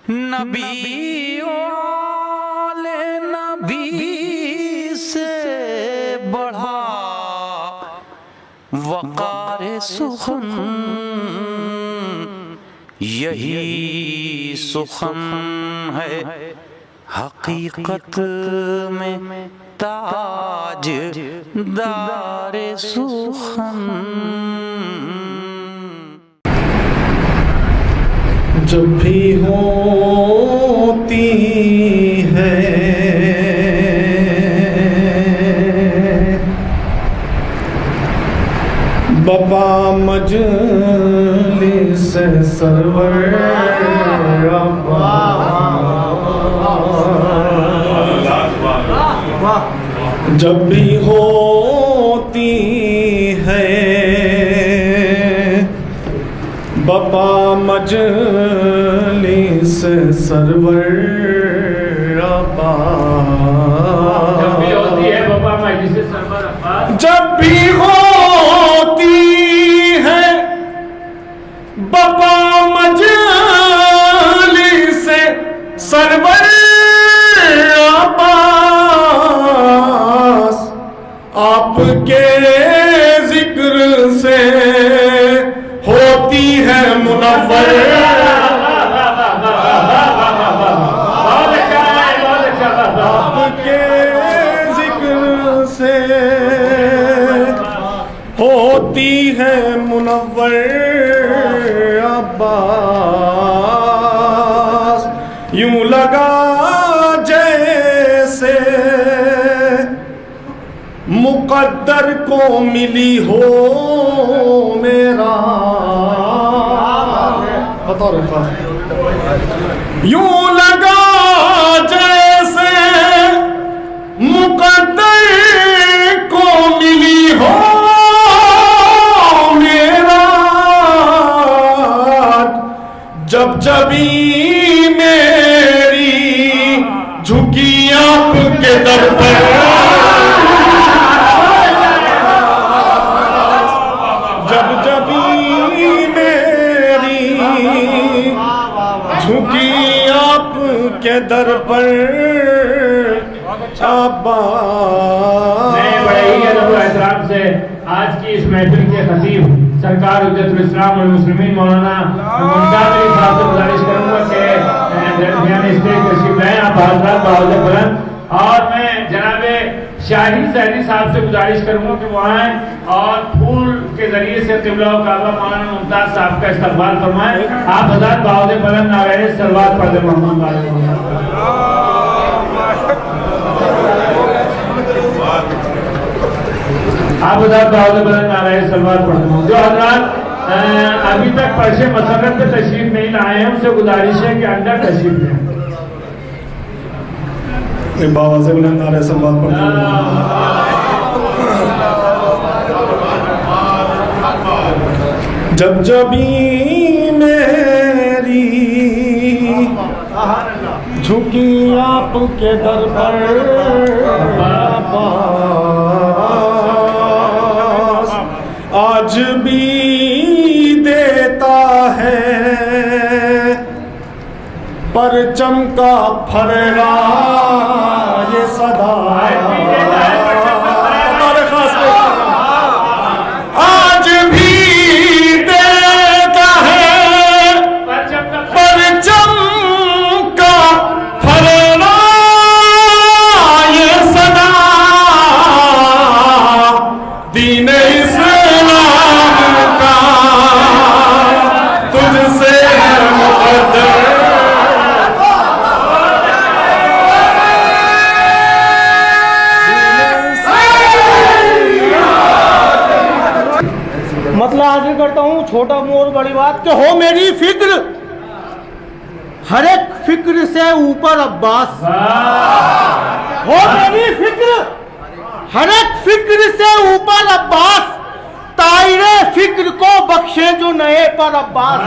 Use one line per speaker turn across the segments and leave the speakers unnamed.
नबी वाले नबी से बढ़ा वक़ार सुखन, यही सुखन है हकीकत में ताज दारे सुखन।
जब भी होती है बपा मजलिस सरवर जब भी होती है बपा मजलिस सरवर अब्बास,
जब भी होती है बपा मजलिस सरवर अब्बास,
जब भी होती है बपा मजलिस सरवर अब्बास, आपके जिक्र से होती है मुनव्वर। आपके जिक्र से होती है मुनव्वर अब्बास, यूं लगा जैसे मुकद्दर को मिली हो मेरा, यूं लगा जैसे मुकद्दर को मिली हो मेरा, जब जबी मेरी झुकी आपके दर पर, जब जबी मेरी झुकी आपके दर पर
से आज की इस महफिल के खतीब सरकार हुज्जतुल इस्लाम वल मुस्लिमीन मौलाना मुमताज अली साहब से गुजारिश करूंगा कि स्टेज तशरीफ लाएं आप हज़रात बावजूद बुलंद, और मैं जनाबे शाहिद ज़हरी साहब से गुजारिश करूंगा कि वो आएं और फूल के जरिए से क़िबला व काबा मौलाना मुमताज साहब का इस्तकबाल फरमाएं। आप हज़रात बावजूद बुलंद नारे सलवात पढ़ दे मोहम्मद वाले आप हज़रात बावजूद बुलंद नारे सलवात पढ़ दे। जो हज़रात अभी तक पर्शे मसरत पे तशरीफ नहीं लाए हैं उनसे गुजारिश है कि अंदर तशरीफ लें।
बाबा से बुलंद नारे सलवात पढ़ दे। जब जबी मेरी झुकी आपके दर पर अब्बास, आज भी देता है परचम का फररा ये सदा, आज भी देता है परचम का फररा ये सदा, दीन इस्लाम का तुझसे है मुक़द्दर।
मतलब हाजिर करता हूँ छोटा मोर बड़ी बात कि हो मेरी फिक्र हर एक फिक्र से ऊपर अब्बास, हो मेरी फिक्र हर एक फिक्र से ऊपर अब्बास, तायरे फिक्र को बख्शे जो नए पर अब्बास,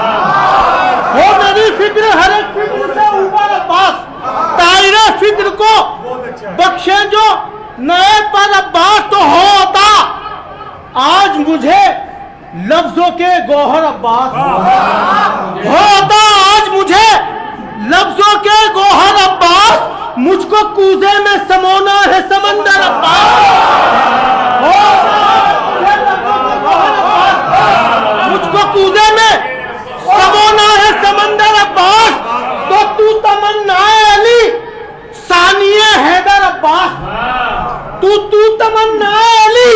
हो मेरी फिक्र हर एक फिक्र से ऊपर अब्बास, तायरे फिक्र को बख्शे जो नए पर अब्बास, तो होता आज मुझे लफ्जों के गौहर अब्बास होता आज मुझे लफ्जों के गोहर अब्बास, मुझको कूजे में समोना है समंदर अब्बास। मुझको कूजे में समोना है समंदर अब्बास, तो तू तमन्नाए अली सानिए हैदर अब्बास। तू तमन्नाए अली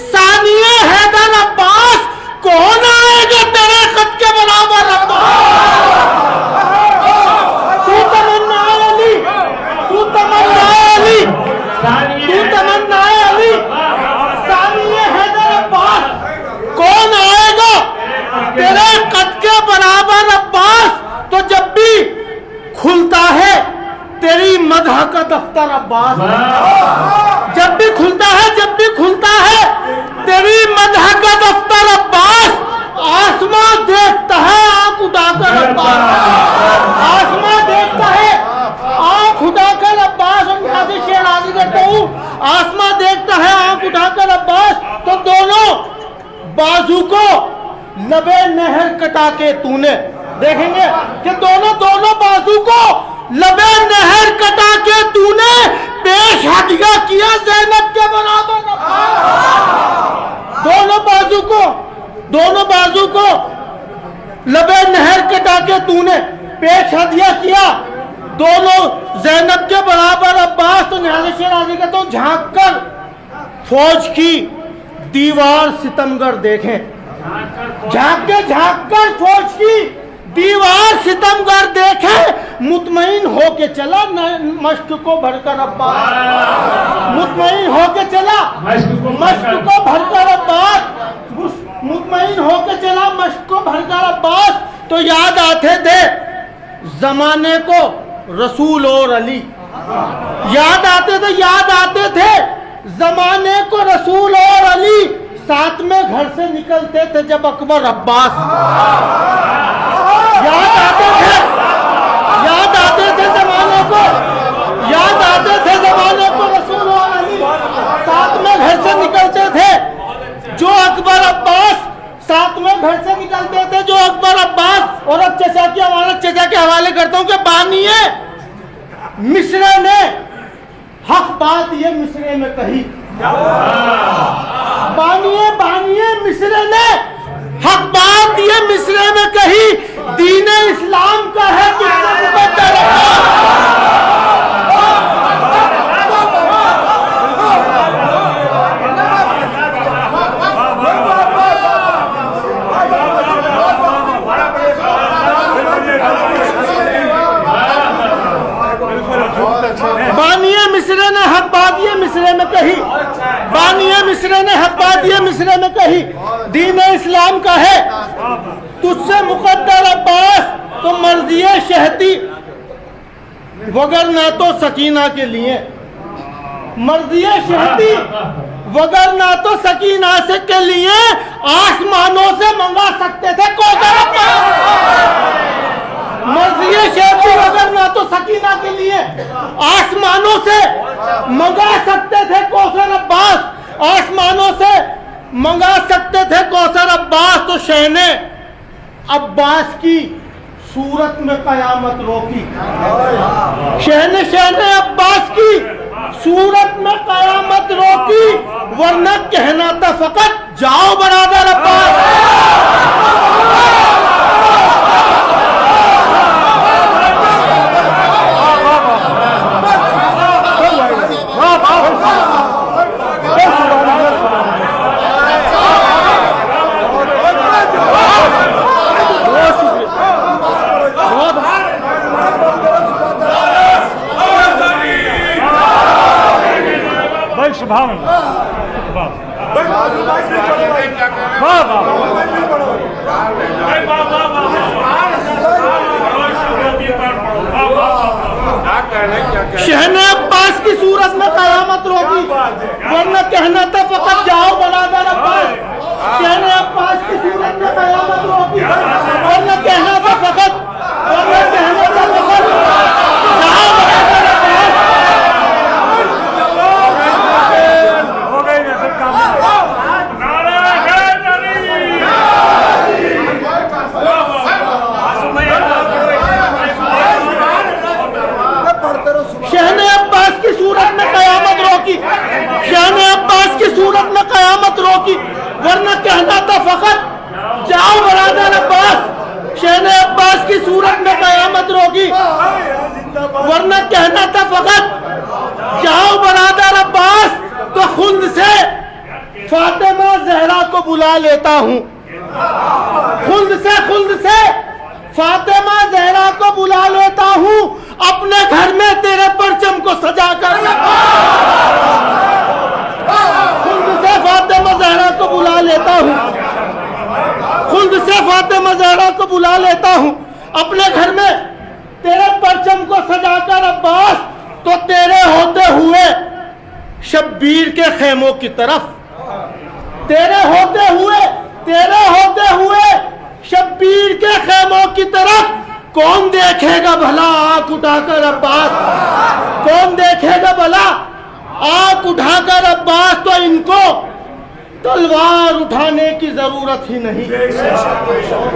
सानिए हैदर अब्बास, कौन आएगा तेरे खत के बराबर अब्बास। तू तमन्नाए अली, तू तमन्नाए अली, तू तमन्नाए अली सानिए हैदर अब्बास, कौन आएगा तेरे कद के बराबर अब्बास। तो जब भी खुलता है तेरी मदह का दफ्तर अब्बास, जब भी खुलता है, जब भी खुलता है तेरी मदह का दफ्तर अब्बास, आसमां देखता है आंख उठाकर अब्बास, आसमां देखता है आंख उठाकर अब्बास। और यहाँ से शेर आगे करता हूँ, आसमां देखता है आंख उठाकर अब्बास, तो दोनों बाजू को लबे नहर कटा के तूने, देखेंगे कि दोनों बाजू को लबे नहर कटा के तूने पेश हदिया किया ज़ैनब के बराबर। दोनों बाजू को लबे नहर कटा के तूने पेश हदिया किया दोनों ज़ैनब के बराबर अब्बास। तो न्याज शेर आदि का तो झांक कर फौज की दीवार सितमगर देखें, झांक कर फौज की दीवार सितमगर देखे, मुतमईन होके चला मश्क को भरकर अब्बास, मुतमईन होके चला मश्क को भरकर अब्बास, मुतमईन होके चला मश्क को भरकर अब्बास। तो याद आते थे जमाने को रसूल और अली, याद आते थे जमाने को रसूल और अली, साथ में घर से निकलते थे जब अकबर अब्बास। याद आते थे जमाने को, याद आते थे जमाने को रसूल और अली, साथ में घर से निकलते थे जो अकबर अब्बास, साथ में घर से निकलते थे जो अकबर अब्बास। और अब चचा के हवाले करता हूँ कि बानिए मिस्र ने हक बात ये मिस्रे में कही, बानिए मिस्र ने हक बात ये मिस्रे में कही, दीन इस्लाम का है बानिए मिस्र ने हक बात ये मिस्रे में कही, बानिए मिस्र ने हक बात ये मिस्रे में कही, दीन इस्लाम का है तुझसे मुकद्दर अब्बास। तो मर्जिए शहती वगरना तो सकीना के लिए, मर्जिए शहती वगरना तो सकीना से के लिए आसमानों से मंगा सकते थे कौसर अब्बास। मर्जिए शहती वगरना तो सकीना के लिए आसमानों से मंगा सकते थे कौसर अब्बास, आसमानों से मंगा सकते थे कौसर अब्बास। तो शहने अब्बास की सूरत में कयामत रोकी, शहने अब्बास की सूरत में कयामत रोकी, वरना कहना था फकत जाओ बरादर अब्बास। शहने अब्बास की सूरत में कयामत रोकी, वरना कहना था फकत जाओ बरादर अब्बास। शहने अब्बास की सूरत में कयामत रोकी, वरना कहना था फकत जाओ बरादर अब्बास।
हो गई ना फिर काम।
सूरत में कयामत रोकी, वरना कहना था फकत जाओ बरादर अब्बास। शहने अब्बास की सूरत में कयामत रोकी, वरना कहना था फकत जाओ बरादर अब्बास। तो खुद से फातिमा जहरा को बुला लेता हूँ, खुद से फातिमा जहरा को बुला लेता हूँ, अपने घर में तेरे परचम को सजा कर। खुद से फातिमा जहरा को बुला लेता हूँ, खुद से फातिमा जहरा को बुला लेता हूँ, अपने घर में तेरे परचम को सजाकर अब्बास। तो तेरे होते हुए शब्बीर के खेमों की तरफ, तेरे होते हुए शब्बीर के खेमों की तरफ कौन देखेगा भला आंख उठाकर अब्बास, कौन देखेगा भला आंख उठाकर अब्बास। तो इनको तलवार उठाने की जरूरत ही नहीं,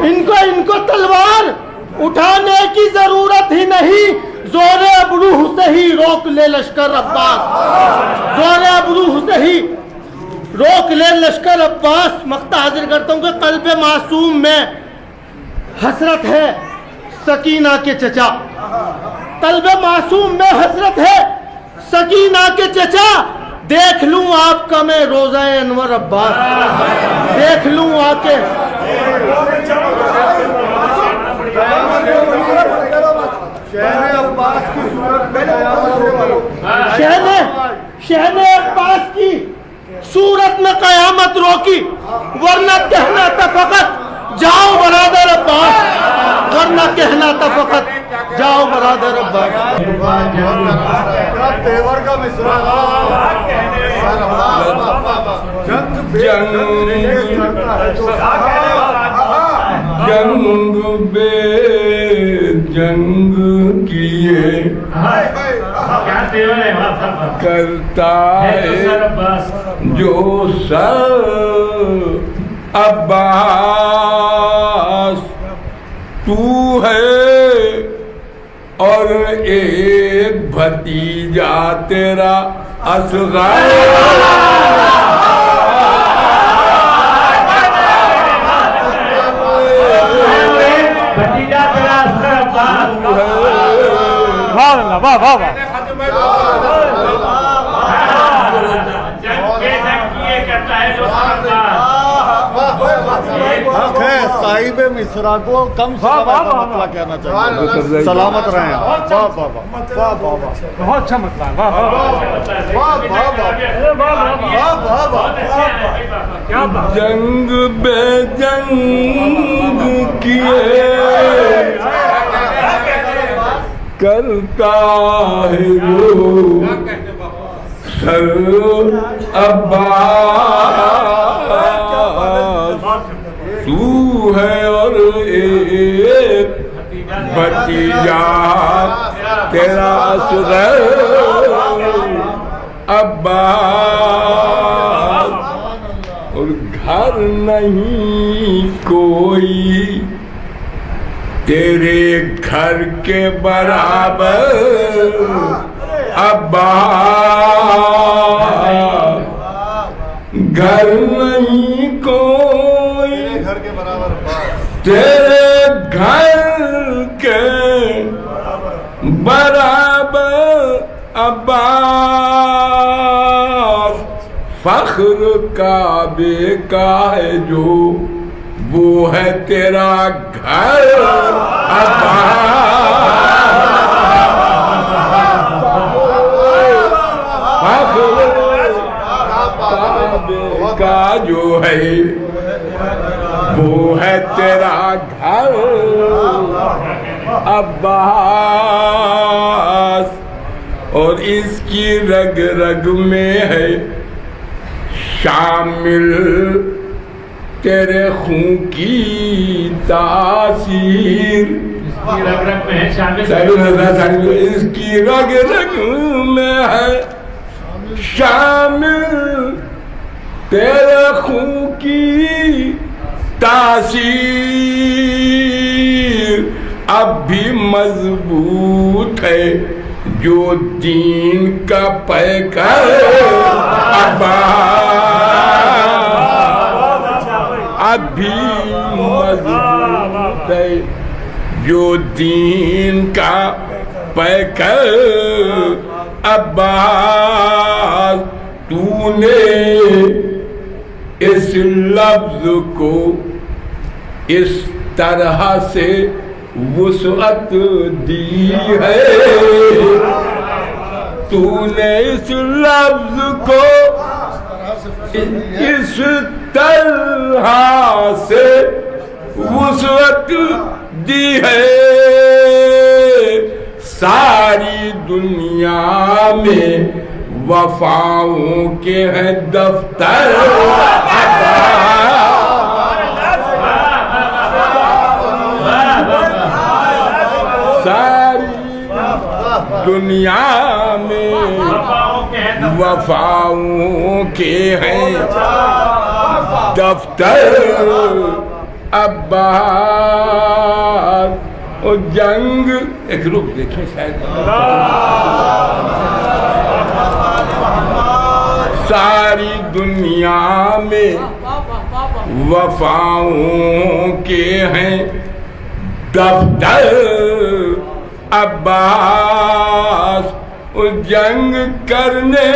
इनको तलवार उठाने की जरूरत ही नहीं। जोरे अबरूह से ही रोक ले लश्कर अब्बास, जोरे अबरूह से ही रोक ले लश्कर अब्बास। मख्ता हाजिर करता हूँ कि कल्बे मासूम में हसरत है सकीना के चचा, कल्बे मासूम में हसरत है सकीना के चचा। देख लूं आपका मैं रोज़ा अनवर अब्बास, देख लूं आके शहने अब्बास की सूरत में कयामत रोकी, वरना कहना था फकत जाओ बरादर अब्बास, वरना कहना था फकत जाओ बरादर अब्बास। तेवर का मिसरा
जंग बे जंग किए करता है जो सर अब्बास। तू है और एक भतीजा तेरा असगर,
भतीजा तेरा असगर अब्बास।
वाह वाह वाह। साहिब मिसरा को कम से कम मतला कहना चाहिए, सलामत रहे। वाह वाह वाह वाह वाह, बहुत अच्छा मतला। वाह वाह वाह।
जंग बे जंग किए करता है वो सर अब्बास। तू है और एक भतीजा तेरा असगर अब्बास। और घर नहीं कोई तेरे घर के बराबर अब्बास। घर नहीं कोई तेरे घर के बराबर अब्बास। फख्र काबे का है जो वो है तेरा घर काबे का जो है वो है तेरा घर अब्बास। और इसकी रग रग में है शामिल तेरे खून की तासीर।
रग रग में है शामिल,
इसकी रग रग में है शामिल तेरे खून की तासीर। अब भी मजबूत है जो दीन का पैकर अभी मजबूत है जो दीन का पैकर अब्बास तूने इस लफ्ज को इस तरह से वुसअत दी है तूने इस लफ्ज को इस तरह से वुसअत दी है सारी दुनिया में वफाओं के हैं दफ्तर सारी दुनिया में वफाओं के हैं दफ्तर अब्बास और जंग एक रुक देखें शायद सारी दुनिया में वफाओं के हैं दफ्तर अब्बास उस जंग करने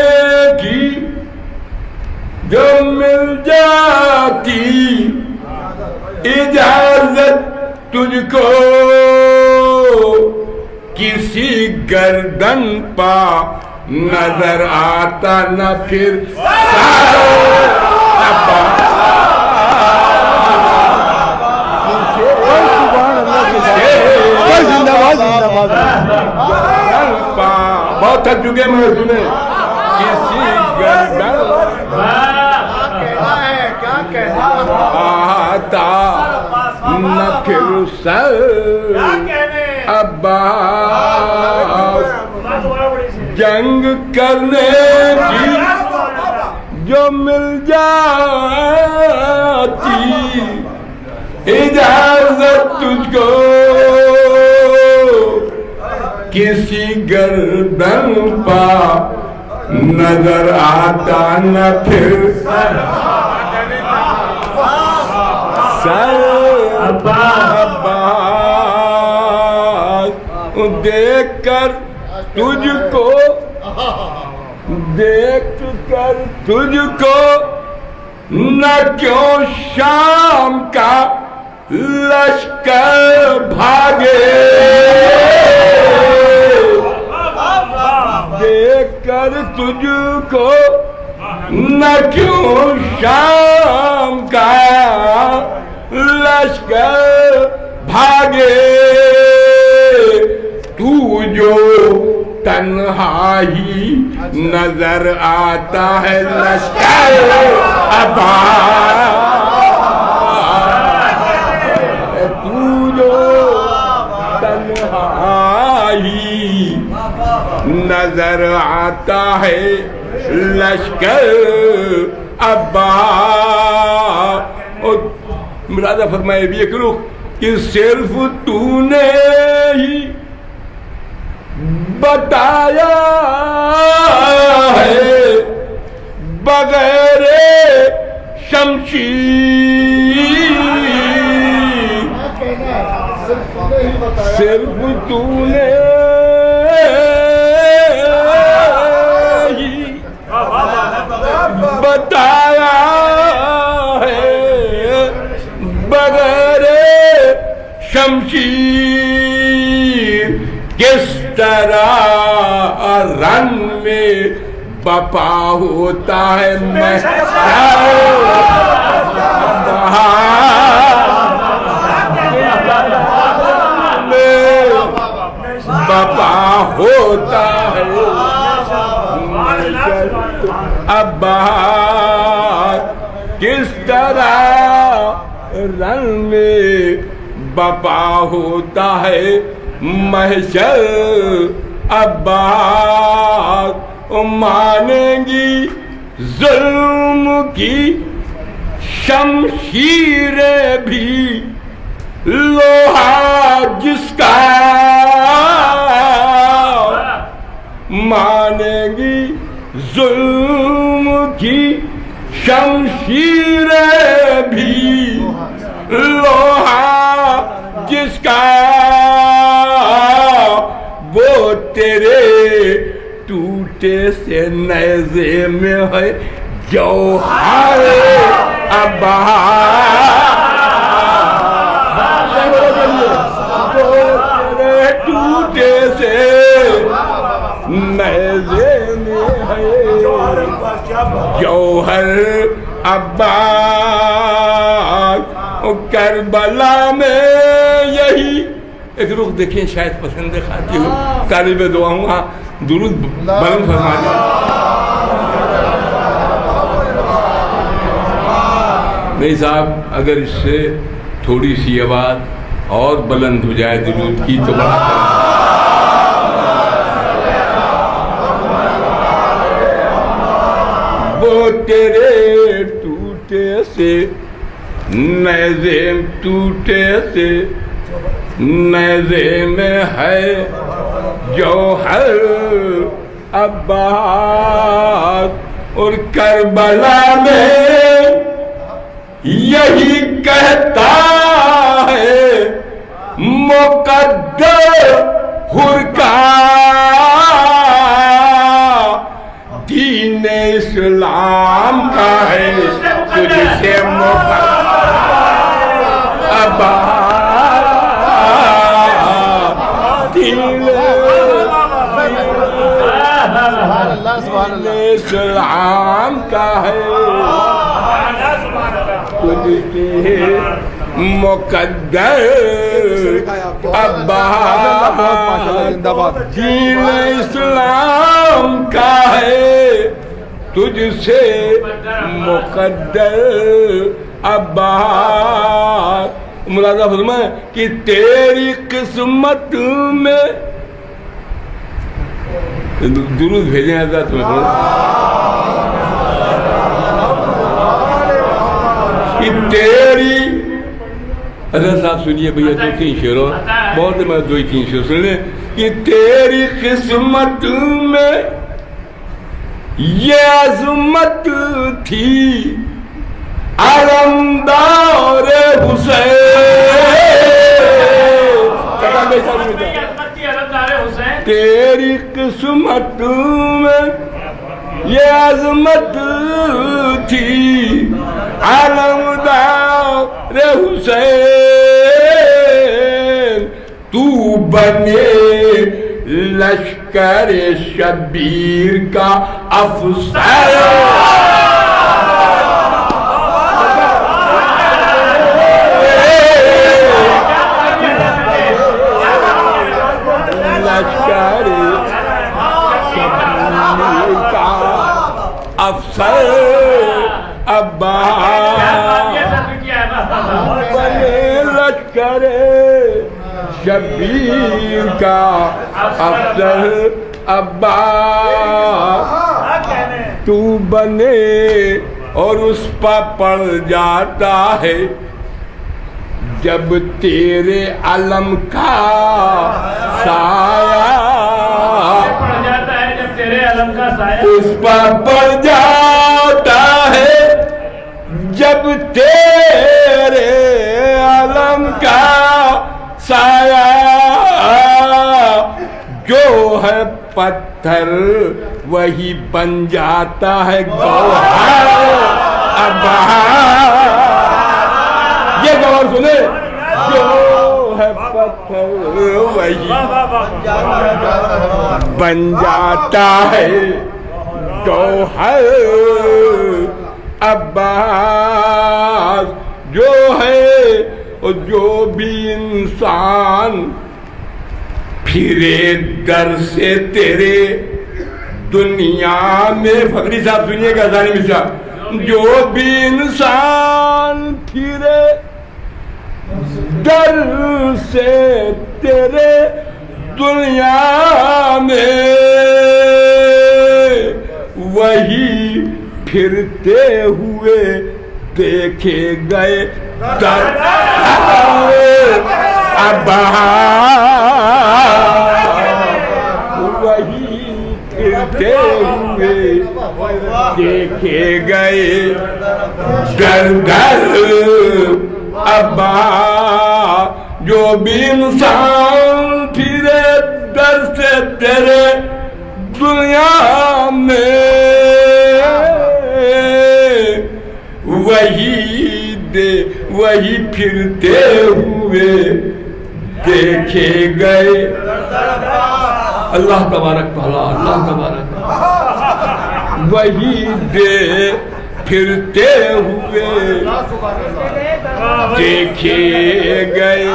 की जो मिल जाती इजाजत तुझको किसी गर्दन पा नजर आता न फिर बहुत थक चुके मैं सुने किसी गर्दन आता न फिर सर अब्बास जंग करने की जो मिल जाती इजाजत तुझको किसी गर्दन पा नजर आता न फिर सर अब्बास देख कर तुझको न क्यों शाम का लश्कर भागे देख कर तुझको न क्यों शाम का लश्कर भागे तू जो तन्हा ही नजर आता है लश्कर अब्बास तू जो तन्हा ही नजर आता है लश्कर अब्बास मुरादा फरमाए भी एक रुख कि सिर्फ तूने ही बताया है बगैर शमशीर सिर्फ तूने ही बताया है बगैर शमशीर किस तरह रन में बपा होता है बपा होता है अब्बास किस तरह रन में बपा होता है महशर अब्बास मानेंगी जुल्म की शमशीरें भी लोहा जिसका मानेगी जुल्म जुल्म की शमशीरें भी लोहा जिसका वो तेरे टूटे से नेज़े में है जौहर टूटे से नेज़े में है जौहर अब्बास। करबला में यही एक रुख देखिए, शायद पसंद खाती हो, तालिब दुआ हूँ, दुरूद बुलंद फरमा दिया। नहीं साहब, अगर इससे थोड़ी सी आवाज और बुलंद हो जाए दुरूद की तो बड़ा वो तेरे टूटे से नेज़े टूटे से नेज़े में है जौहर अब्बास। और करबला में यही कहता है मुक़द्दर हुरका दीन इस्लाम का है तुझसे इस्लाम का है तुझसे मुक़द्दर अब्बास। दीन इस्लाम का है तुझसे मुक़द्दर अब्बास। मुलाज़ा फरमाए कि तेरी किस्मत में दुरूद भेजे हैं तुम्हें कि तेरी। अच्छा साहब सुनिए भैया, 2-3 शेरों बहुत मैं 2-3 शेर सुन लें कि तेरी किस्मत में ये अज़मत थी अलमदार हुसैन। तेरी किस्मत में ये अज़मत थी अलमदार हुसैन। तू बने लश्कर शबीर का अफसर। अफसर अब्बास बने लश्कर शबीर का अफसर अब्बास। तू बने और उस पर पड़ जाता है जब तेरे अलम का साया उस पर पड़ जाता है जब तेरे अलम का साया। जो है पत्थर वही बन जाता है गौहर अब्बास। ये गौहर सुने, जो है पत्थर वही बन जाता है गौहर अब्बास। जो है और जो भी इंसान फिरे दर से तेरे दुनिया में, फकरी साहब सुनिएगा जानी मिसा, जो भी इंसान फिरे दर से तेरे दुनिया में वही फिरते हुए देखे गए दर अब्बास। वही फिरते हुए देखे गए दर दर अब्बा। जो भी इंसान फिरे दर से तेरे दुनिया में वही फिरते हुए देखे गए। अल्लाह तबारक तआला, अल्लाह तबारक वही दे फिरते हुए देखे गए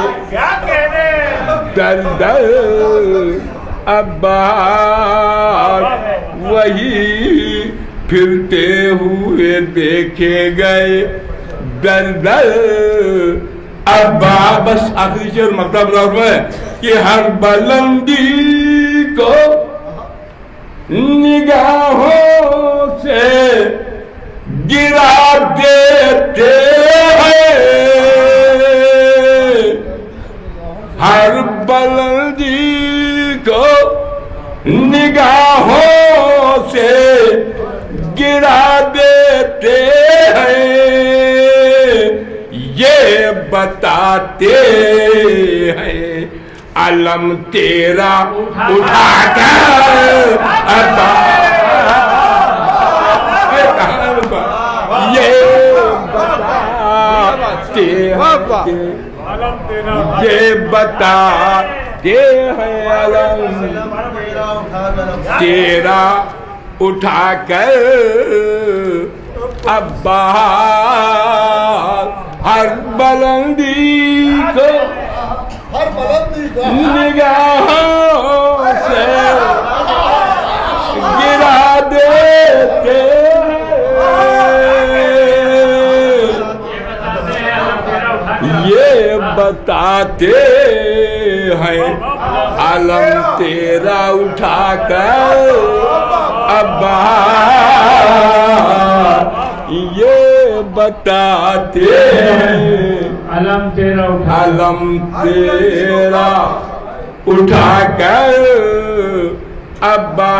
दर दर अब्बास। वही फिरते हुए देखे गए दर दर अब्बा। बस आखिरी शेर मतलब है कि हर बुलंदी को निगाहों से गिरा देते हैं। हर बुलंदी को निगाहों से गिरा देते हैं। ये बताते हैं अलम तेरा उठाकर अब्बा। ये बताते हैं अलम तेरा उठाकर अब्बा। हर बुलंदी को निगाहों से गिरा देते हैं। ये बताते हैं अलम तेरा उठाकर अब्बा। ये बताते
अलम तेरा
उठाकर अब्बा।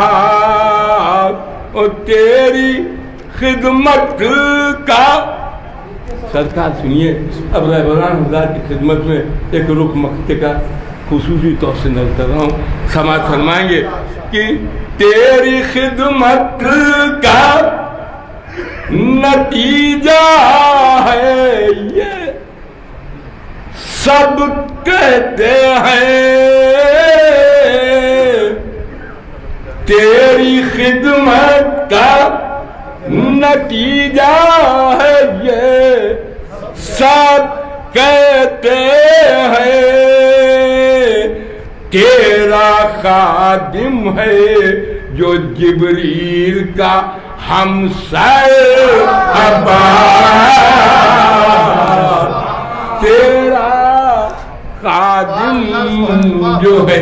ओ तेरी खिदमत का सरकार सुनिए। अब रहबरान हुज़ार की खिदमत में एक रुख मक्ते का खुसूसी तौर से नजर कर रहा हूँ। समाज फरमाएंगे कि तेरी खिदमत का नतीजा है ये सब कहते हैं। तेरी खिदमत का नतीजा है ये सब कहते हैं। तेरा खादिम है जो जिब्रील का हमसर अब्बा। तेरा खादिम जो है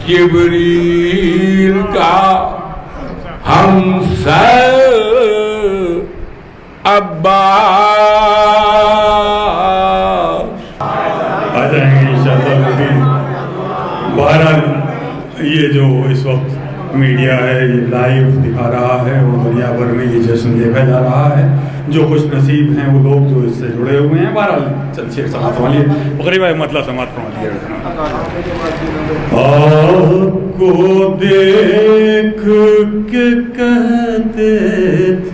जिब्रील का हमसर अब्बा।
आ जाएंगे इंशाअल्लाह। बहरहाल ये जो इस वक्त मीडिया है ये लाइव दिखा रहा है और दुनिया भर में ये जश्न देखा जा रहा है। जो खुश नसीब हैं वो लोग जो इससे जुड़े हुए हैं। बहरहाल चल शेर समात वाली बकरी भाई मतलब समात वाली आपको देख के कहते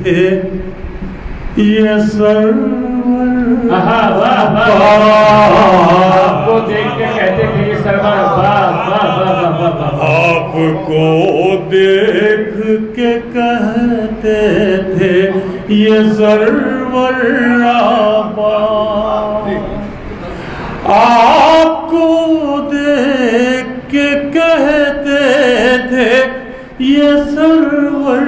थे ये सरवर
आपको देख के कहते थे ये सरवर अब्बा।
आपको देख के कहते थे ये सरवर अब्बा। आपको देख के कहते थे ये सरवर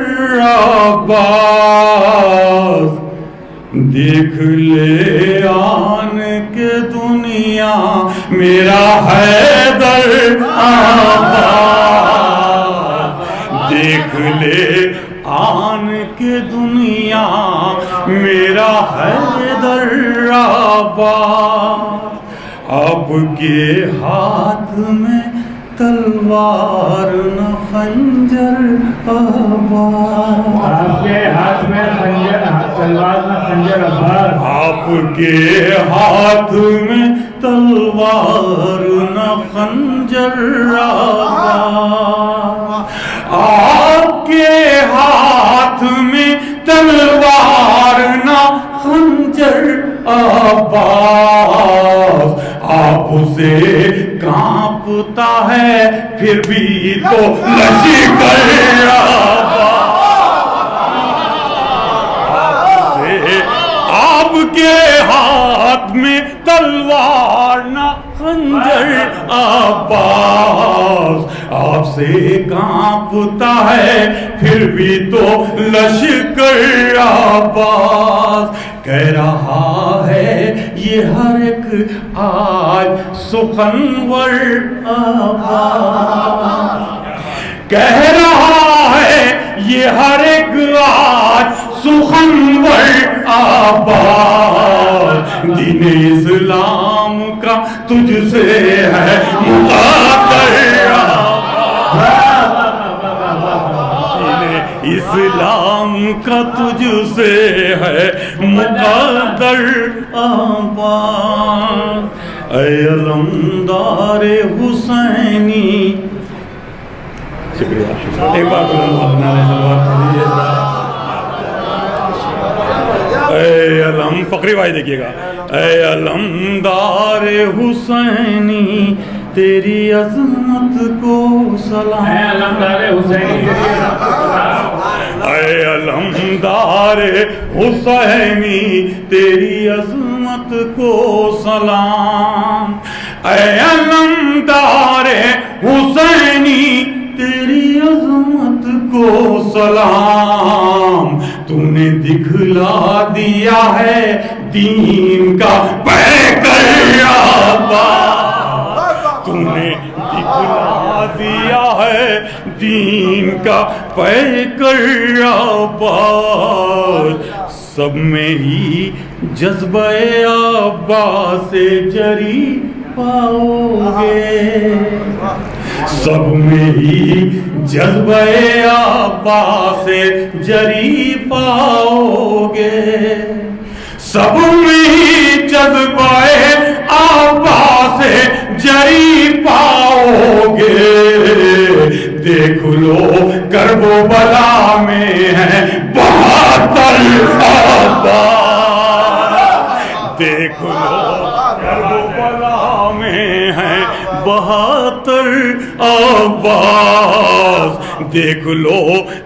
अब्बास। देख ले आन के दुनिया मेरा हैदर अब्बास। देख ले आन के दुनिया मेरा हैदर अब्बास। अब के हाथ में
तलवार न खंजर आबाद।
आपके हाथ में खंजर तलवार न खंजर आबाद।
आपके हाथ में तलवार न खंजर आबाद। आपके हाथ में तलवार न खंजर आबाद। आपसे कांपता है फिर भी तो लश्कर आबाद। आपके हाथ में तलवार न खंजर आबाद। आपसे कांपता है फिर भी तो लश्कर आबाद। कह रहा है ये हर एक आज सुखनवर आबाद। कह रहा है ये हर एक आज सुखनवर आबाद। दीन इस्लाम का तुझसे है मुक़द्दर इस्लाम का तुझसे है मुक़द्दर आबाद। ऐ अलमदार हुसैनी। शुक्रिया एक बार अलम फकरी भाई देखिएगा। ऐ अलमदार हुसैनी तेरी अजमत को सलाम।
ऐ अलमदार हुसैनी
ऐ अलमदार हुसैनी तेरी अजमत को सलाम। ऐ अलमदार हुसैनी तेरी अजमत को सलाम। तूने दिखला दिया है दीन का पैकर आबाद। तूने दिखला दिया है दीन का पैकर आबाद। सब में ही जज्बे अब्बास से जरी पाओगे। सब में ही जज्बे अब्बास से जरी पाओगे। सब में ही जज्बे अब्बास से जरी पाओगे। देख लो करबो बला में है 72 आबाद। देख लो करबो बला में है 72 आबाद। देख लो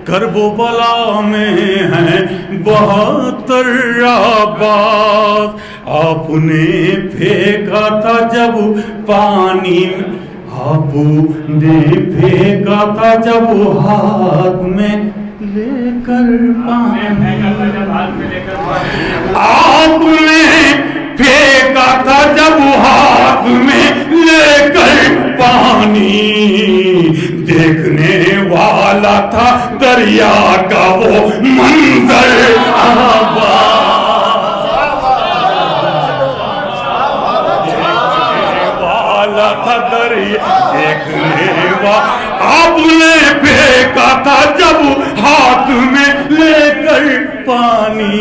करबो बला में है 72 आबाद। आपने फेंका था जब पानी में, आपने फेंका था जब हाथ में लेकर पानी। आपने फेंका था जब हाथ में लेकर पानी। देखने वाला था दरिया का वो मंजर आबाद। वाला था दरिया देखने वाला। आपने फेंका था जब हाथ में लेकर पानी।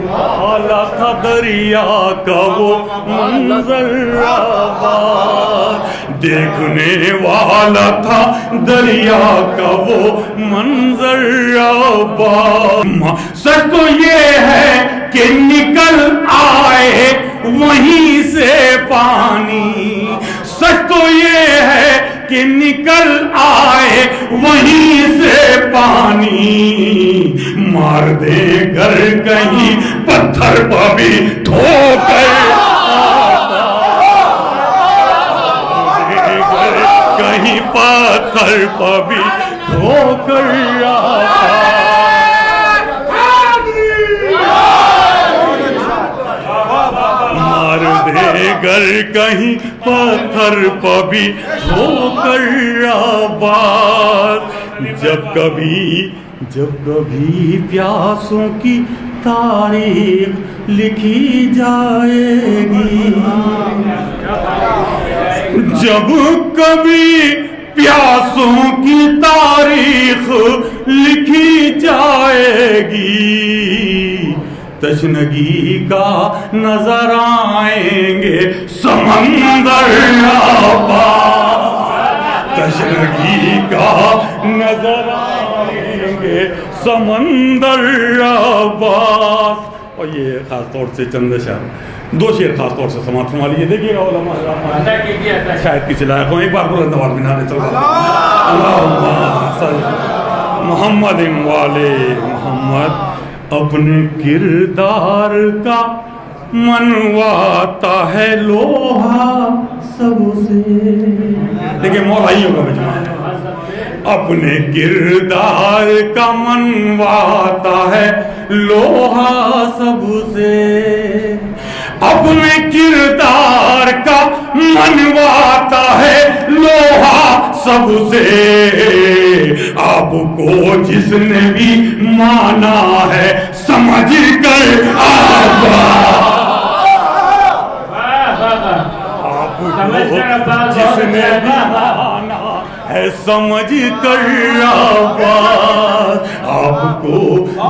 वाला था दरिया का वो मंजर आबाद। देखने वाला था दरिया का वो मंजर आबाद। सच तो ये है कि निकल आए वहीं से पानी। सच तो ये है कि निकल आए वहीं से पानी। मार दे घर कहीं पत्थर पर भी ठोकर। कहीं पत्थर पर भी ठोकर मार दे घर कहीं पत्थर पर भी ठोकर आबाद। जब कभी प्यासों की तारीख लिखी जाएगी। जब कभी प्यासों की तारीख लिखी जाएगी, तशनगी का नजर आएंगे समंदर तशनगी का नजर आएंगे समंदर आबाद। और ये खास तौर से चंद शेर, दो शेर खास तौर से समाप्त फरमा लीजिए। देखिएगा शायद किसी लायक हो, एक बार बुलंद आवाज में नारे चल मोहम्मद वाले मोहम्मद। अपने किरदार का मनवाता है लोहा सबसे। देखिए मौलाइयों का बचपन, अपने किरदार का मनवाता है लोहा सबसे, अपने किरदार का मनवाता है लोहा सबसे। आपको जिसने भी माना है समझ कर जिसने भी माना है समझ कर आवाज, आपको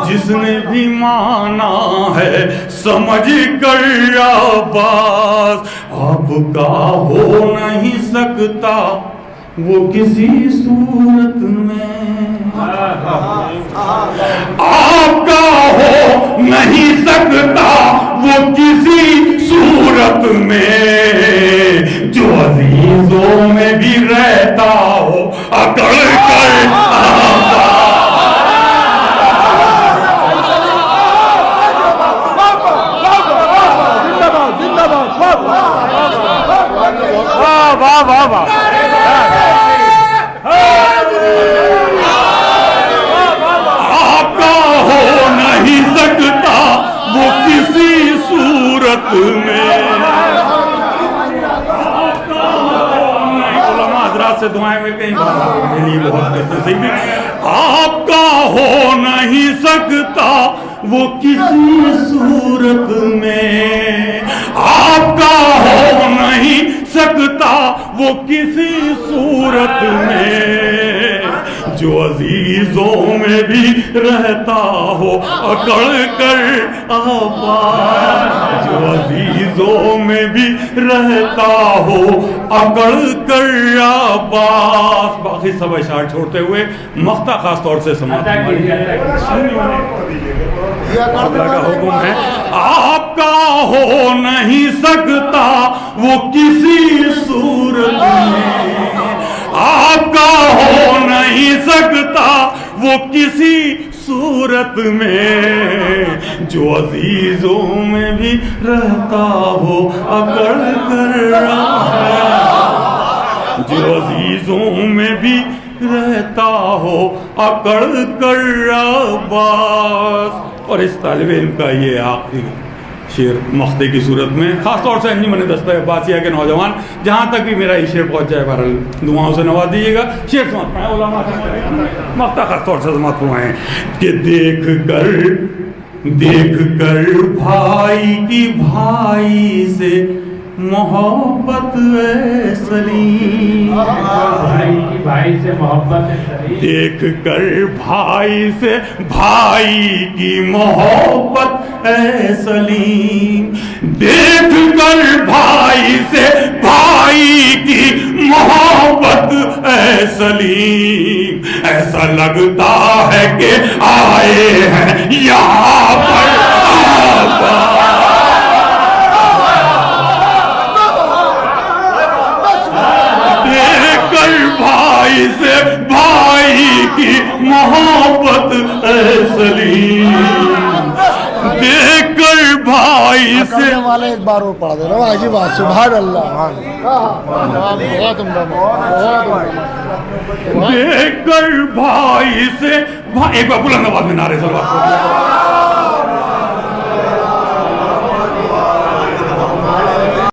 जिसने भी माना है समझ कर आवाज। आपका हो नहीं सकता वो किसी सूरत में, आपका हो नहीं सकता वो किसी सूरत में। जो अजीजों में भी रहता हो अकड़ कर वाह वाह वाह। आपका हो नहीं सकता वो किसी सूरत में। हज़रात से दुआएं में कहीं मेरे लिए बहुत सही भी। आपका हो नहीं सकता वो किसी सूरत में, आपका हो नहीं सकता वो किसी सूरत में। जो अजीजों में भी रहता हो अकड़ कर आवाज, जो अजीजों में भी रहता हो अकड़ कर आवाज। बाकी सब अशार छोड़ते हुए मख्ता खास तौर से समाप्त का हुक्म है। आपका हो नहीं सकता वो किसी सूरत में, आपका हो नहीं सकता वो किसी सूरत में। जो अजीजों में भी रहता हो अकड़ कर, जो अजीजों में भी रहता हो अकड़ कर आवाज। और इस तालिब इल्म का ये आखिरी शेर मख्ते की सूरत में, खासतौर से अंजुमन दस्ता अब्बासिया के नौजवान, जहाँ तक भी मेरा ये शेर पहुँच जाए बहरहाल दुआओं से नवाज दीजिएगा। शेर समाप्त है उलमा मख्ता खासतौर से समाप्त हुआ है कि देख कर भाई की भाई से मोहब्बत सलीम,
भाई की भाई से मोहब्बत सलीम।
देख कर भाई से भाई की मोहब्बत सलीम, देख कर भाई से भाई की मोहब्बत सलीम। ऐसा लगता है कि आए हैं यहाँ पर भाई से भाई की मोहब्बत सलीम, देखकर भाई से
वाले एक बार और पढ़ा देना भाई बात। सुभान अल्लाह, बहुत उम्दा,
देखकर भाई से भाई। एक बार बुलंद आवाज में नारे सलवात।